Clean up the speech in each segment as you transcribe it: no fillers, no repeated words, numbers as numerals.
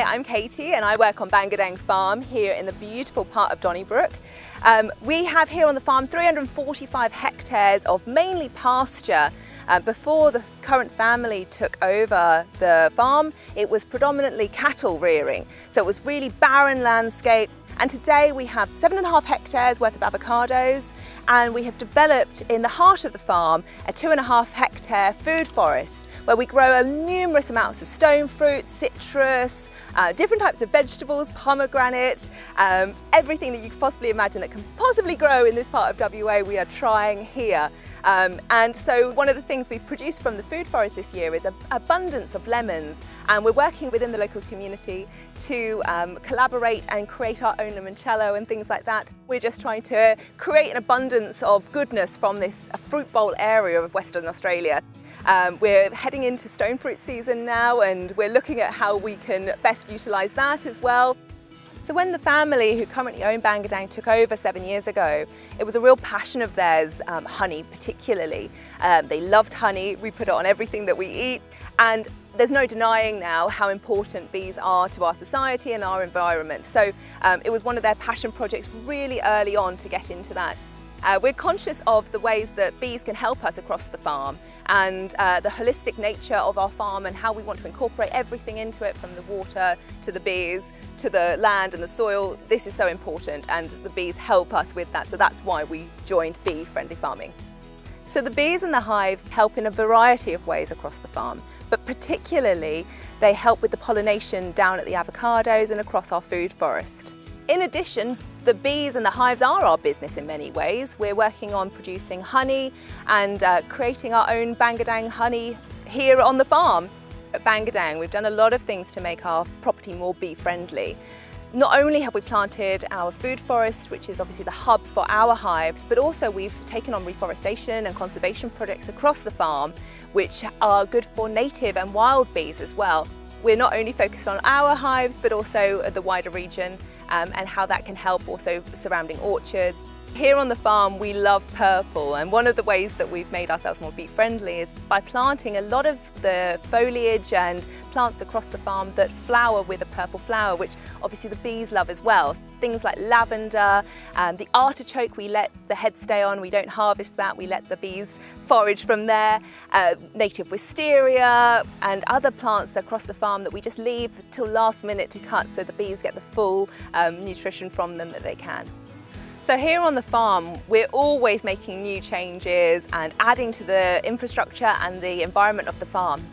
Hi, I'm Katie and I work on Bangadang farm here in the beautiful part of Donnybrook. We have here on the farm 345 hectares of mainly pasture. Before the current family took over the farm, it was predominantly cattle rearing. So it was really barren landscape. And today we have 7.5 hectares worth of avocados, and we have developed in the heart of the farm a 2.5 hectare food forest where we grow numerous amounts of stone fruit, citrus, different types of vegetables, pomegranate, everything that you could possibly imagine that can possibly grow in this part of WA we are trying here. And so one of the things we've produced from the food forest this year is an abundance of lemons, and we're working within the local community to collaborate and create our own limoncello and things like that. We're just trying to create an abundance of goodness from this fruit bowl area of Western Australia. We're heading into stone fruit season now, and we're looking at how we can best utilise that as well. So when the family who currently own Bangadang took over 7 years ago, it was a real passion of theirs, honey particularly. They loved honey, we put it on everything that we eat, and there's no denying now how important bees are to our society and our environment. So it was one of their passion projects really early on to get into that. We're conscious of the ways that bees can help us across the farm, and the holistic nature of our farm and how we want to incorporate everything into it, from the water to the bees to the land and the soil. This is so important, and the bees help us with that, so that's why we joined bee-friendly farming. So the bees and the hives help in a variety of ways across the farm, but particularly they help with the pollination down at the avocados and across our food forest. In addition, the bees and the hives are our business in many ways. We're working on producing honey and creating our own Bangadang honey here on the farm. At Bangadang, we've done a lot of things to make our property more bee-friendly. Not only have we planted our food forest, which is obviously the hub for our hives, but also we've taken on reforestation and conservation projects across the farm, which are good for native and wild bees as well. We're not only focused on our hives, but also the wider region, and how that can help also surrounding orchards. Here on the farm we love purple, and one of the ways that we've made ourselves more bee-friendly is by planting a lot of the foliage and plants across the farm that flower with a purple flower, which obviously the bees love as well. Things like lavender, the artichoke we let the head stay on, we don't harvest that, we let the bees forage from there, native wisteria and other plants across the farm that we just leave till last minute to cut so the bees get the full nutrition from them that they can. So here on the farm, we're always making new changes and adding to the infrastructure and the environment of the farm.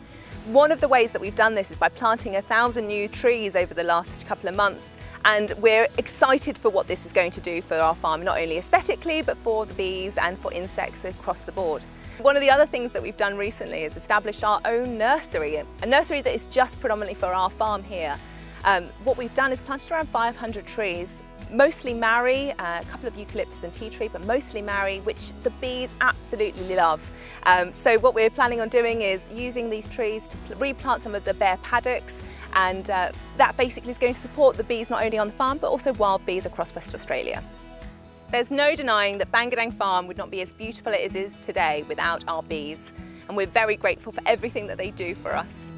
One of the ways that we've done this is by planting 1,000 new trees over the last couple of months, and we're excited for what this is going to do for our farm, not only aesthetically, but for the bees and for insects across the board. One of the other things that we've done recently is established our own nursery, a nursery that is just predominantly for our farm here. What we've done is planted around 500 trees, mostly marri, a couple of eucalyptus and tea tree, but mostly marri, which the bees absolutely love. So what we're planning on doing is using these trees to replant some of the bare paddocks, and that basically is going to support the bees not only on the farm, but also wild bees across Western Australia. There's no denying that Bangadang Farm would not be as beautiful as it is today without our bees, and we're very grateful for everything that they do for us.